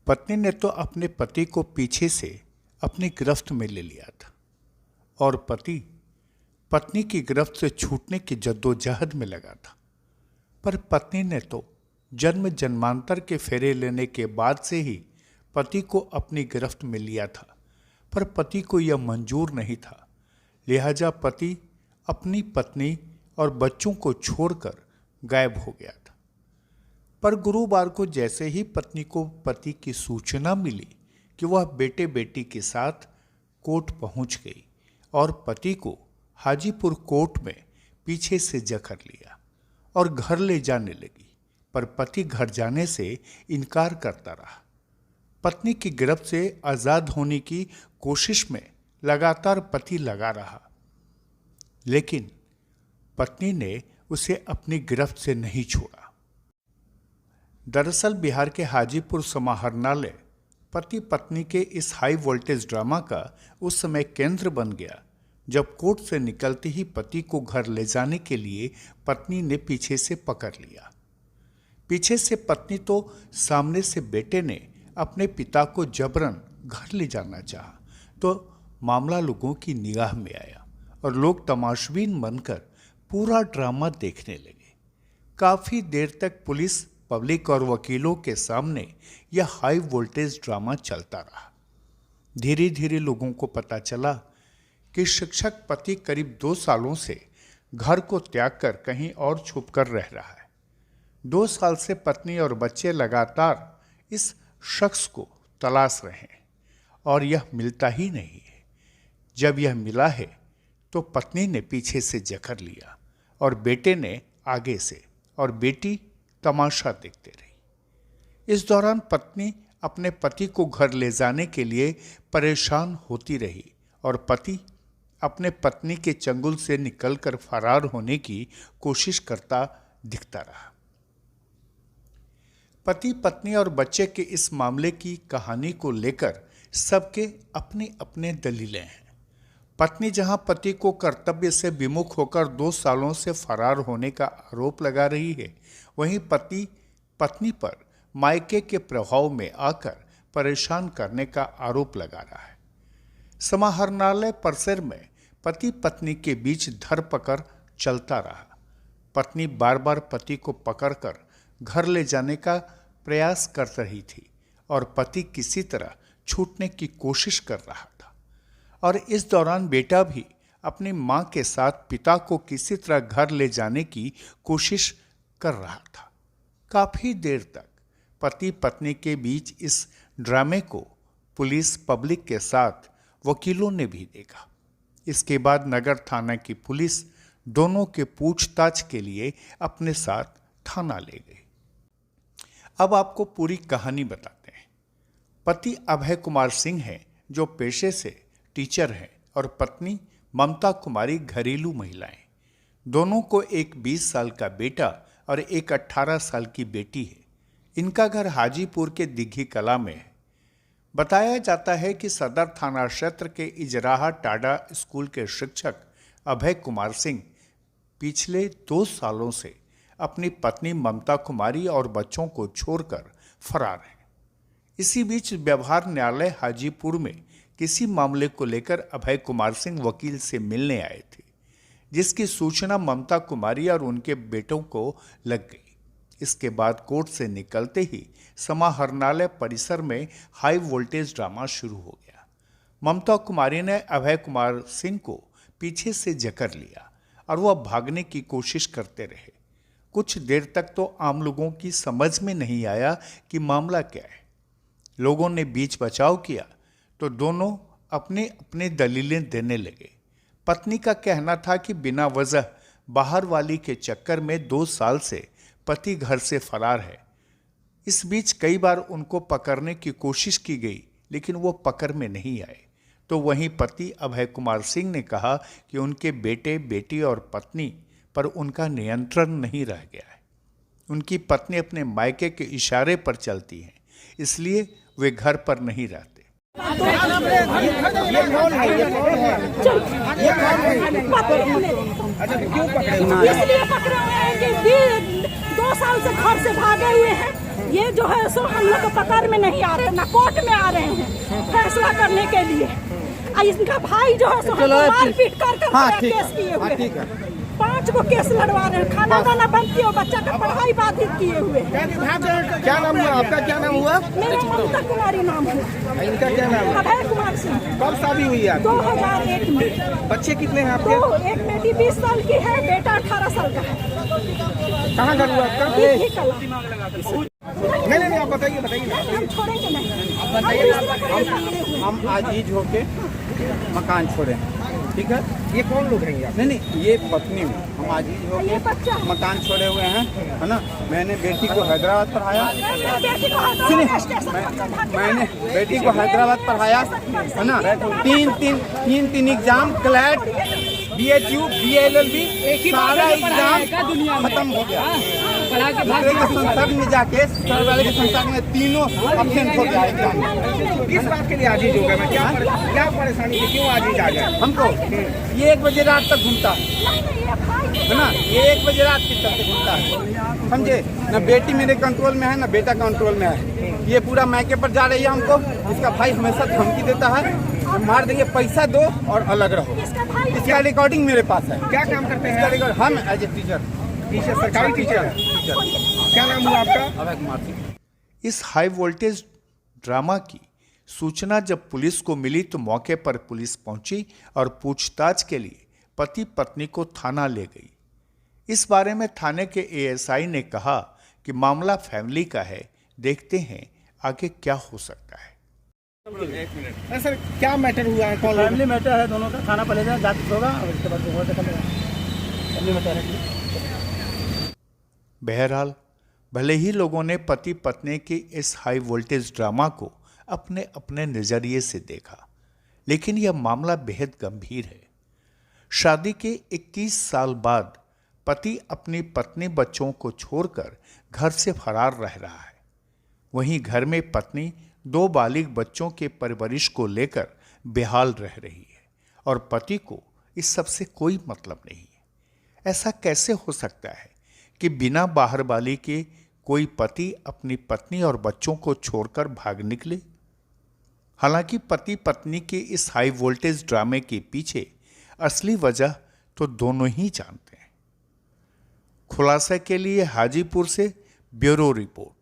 पत्नी ने तो अपने पति को पीछे से अपनी गिरफ्त में ले लिया था और पति पत्नी की गिरफ्त से छूटने की जद्दोजहद में लगा था। पर पत्नी ने तो जन्म जन्मांतर के फेरे लेने के बाद से ही पति को अपनी गिरफ्त में लिया था, पर पति को यह मंजूर नहीं था। लिहाजा पति अपनी पत्नी और बच्चों को छोड़कर गायब हो गया था। पर गुरुवार को जैसे ही पत्नी को पति की सूचना मिली कि वह बेटे बेटी के साथ कोर्ट पहुंच गई और पति को हाजीपुर कोर्ट में पीछे से जकड़ लिया और घर ले जाने लगी, पर पति घर जाने से इनकार करता रहा। पत्नी की गिरफ्त से आज़ाद होने की कोशिश में लगातार पति लगा रहा, लेकिन पत्नी ने उसे अपनी गिरफ्त से नहीं छोड़ा। दरअसल बिहार के हाजीपुर समाहरणालय पति पत्नी के इस हाई वोल्टेज ड्रामा का उस समय केंद्र बन गया जब कोर्ट से निकलते ही पति को घर ले जाने के लिए पत्नी ने पीछे से पकड़ लिया। पीछे से पत्नी तो सामने से बेटे ने अपने पिता को जबरन घर ले जाना चाहा, तो मामला लोगों की निगाह में आया और लोग तमाशबीन बनकर पूरा ड्रामा देखने लगे। काफी देर तक पुलिस, पब्लिक और वकीलों के सामने यह हाई वोल्टेज ड्रामा चलता रहा। धीरे धीरे लोगों को पता चला कि शिक्षक पति करीब 2 सालों से घर को त्याग कर कहीं और छुप कर रह रहा है। 2 साल से पत्नी और बच्चे लगातार इस शख्स को तलाश रहे हैं और यह मिलता ही नहीं है। जब यह मिला है तो पत्नी ने पीछे से जकड़ लिया और बेटे ने आगे से, और बेटी तमाशा देखते रही। इस दौरान पत्नी अपने पति को घर ले जाने के लिए परेशान होती रही और पति अपने पत्नी के चंगुल से निकलकर फरार होने की कोशिश करता दिखता रहा। पति पत्नी और बच्चे के इस मामले की कहानी को लेकर सबके अपने अपने दलीलें हैं। पत्नी जहां पति को कर्तव्य से विमुख होकर 2 सालों से फरार होने का आरोप लगा रही है, वहीं पति पत्नी पर मायके के प्रभाव में आकर परेशान करने का आरोप लगा रहा है। समाहरणालय परिसर में पति पत्नी के बीच धरपकड़ चलता रहा। पत्नी बार बार पति को पकड़कर घर ले जाने का प्रयास कर रही थी और पति किसी तरह छूटने की कोशिश कर रहा था, और इस दौरान बेटा भी अपनी मां के साथ पिता को किसी तरह घर ले जाने की कोशिश कर रहा था। काफी देर तक पति पत्नी के बीच इस ड्रामे को पुलिस, पब्लिक के साथ वकीलों ने भी देखा। इसके बाद नगर थाना की पुलिस दोनों के पूछताछ के लिए अपने साथ थाना ले गई। अब आपको पूरी कहानी बताते हैं। पति अभय कुमार सिंह हैं, जो पेशे से टीचर हैं, और पत्नी ममता कुमारी घरेलू महिलाएं। दोनों को एक 20 साल का बेटा और एक 18 साल की बेटी है। इनका घर हाजीपुर के दिघी कला में है। बताया जाता है कि सदर थाना क्षेत्र के इजराहा टाडा स्कूल के शिक्षक अभय कुमार सिंह पिछले 2 सालों से अपनी पत्नी ममता कुमारी और बच्चों को छोड़कर फरार हैं। इसी बीच व्यवहार न्यायालय हाजीपुर में किसी मामले को लेकर अभय कुमार सिंह वकील से मिलने आए थे, जिसकी सूचना ममता कुमारी और उनके बेटों को लग गई। इसके बाद कोर्ट से निकलते ही समाहरणालय परिसर में हाई वोल्टेज ड्रामा शुरू हो गया। ममता कुमारी ने अभय कुमार सिंह को पीछे से जकड़ लिया और वह भागने की कोशिश करते रहे। कुछ देर तक तो आम लोगों की समझ में नहीं आया कि मामला क्या है। लोगों ने बीच बचाव किया तो दोनों अपने अपने दलीलें देने लगे। पत्नी का कहना था कि बिना वजह बाहर वाली के चक्कर में 2 साल से पति घर से फरार है। इस बीच कई बार उनको पकड़ने की कोशिश की गई, लेकिन वो पकड़ में नहीं आए। तो वहीं पति अभय कुमार सिंह ने कहा कि उनके बेटे, बेटी और पत्नी पर उनका नियंत्रण नहीं रह गया है। उनकी पत्नी अपने मायके के इशारे पर चलती हैं, इसलिए वे घर पर नहीं रहते। इसलिए पकड़े हुए हैं कि 2 साल से घर से भागे हुए हैं ये जो है सो हम लोग को पकड़ में नहीं आ रहे, ना कोर्ट में आ रहे हैं फैसला करने के लिए। इनका भाई जो है सो मारपीट कर केस किए हुए, 5 को केस लड़वा रहे हैं, खाना दाना बंद किए, बच्चा का पढ़ाई बाधित किए हुए। क्या नाम हुआ आपका? क्या नाम हुआ? मेरा ममता कुमारी नाम है। इनका क्या नाम है? अभय कुमार सिंह। कब शादी हुई है? 2001 में। बच्चे कितने हैं आपके? एक बेटी 20 साल की है, बेटा 18 साल का है। कहाँ घर हुआ आपका? नहीं आप बताइए हम छोड़ेंगे नहीं। हम आजीज होके मकान छोड़े, ठीक है। ये कौन लोग हैं यहाँ? नहीं ये पत्नी में हम आजीज होके मकान छोड़े हुए हैं, है ना। मैंने बेटी को हैदराबाद पढ़ाया, मैंने बेटी को हैदराबाद पढ़ाया, है ना। तीन एग्जाम क्लैट BHU BLLB सारा एग्जाम खत्म हो गया। संसद में जाके वाले के संसद में तीनों अब्सेंट हो गया एग्जाम। किस बात के लिए आजीज हो गए? मैं क्या परेशानी थी, क्यों आजीज आ गए? हमको ये 1 बजे रात तक घूमता है ना, ये 1 बजे रात की तक घूमता है, समझे ना। बेटी मेरे कंट्रोल में है ना बेटा कंट्रोल में है। ये पूरा मैके पर जा रही है हमको। इसका भाई हमेशा धमकी देता है, मार देंगे, पैसा दो और अलग रहो। इसका रिकॉर्डिंग मेरे पास है। क्या काम करते हैं? हम एज ए टीचर, सरकारी टीचर। क्या नाम हुआ आपका? अभय कुमार सिंह। इस हाई वोल्टेज ड्रामा की सूचना जब पुलिस को मिली तो मौके पर पुलिस पहुंची और पूछताछ के लिए पति पत्नी को थाना ले गई। इस बारे में थाने के ASI ने कहा कि मामला फैमिली का है, देखते हैं आगे क्या हो सकता है। सर क्या मैटर हुआ है? कौन फैमिली मैटर है दोनों का। खाना पहले जाके होगा और उसके बाद फैमिली मैटर है। बहरहाल भले ही लोगों ने पति पत्नी की इस हाई वोल्टेज ड्रामा को अपने अपने नजरिए से देखा, लेकिन यह मामला बेहद गंभीर है। शादी के 21 साल बाद पति अपनी पत्नी बच्चों को छोड़कर घर से फरार रह रहा है। वहीं घर में पत्नी 2 बालिग बच्चों के परवरिश को लेकर बेहाल रह रही है और पति को इस सब से कोई मतलब नहीं है। ऐसा कैसे हो सकता है कि बिना बाहर वाली के कोई पति अपनी पत्नी और बच्चों को छोड़कर भाग निकले? हालांकि पति पत्नी के इस हाई वोल्टेज ड्रामे के पीछे असली वजह तो दोनों ही जानते हैं। खुलासे के लिए हाजीपुर से ब्यूरो रिपोर्ट।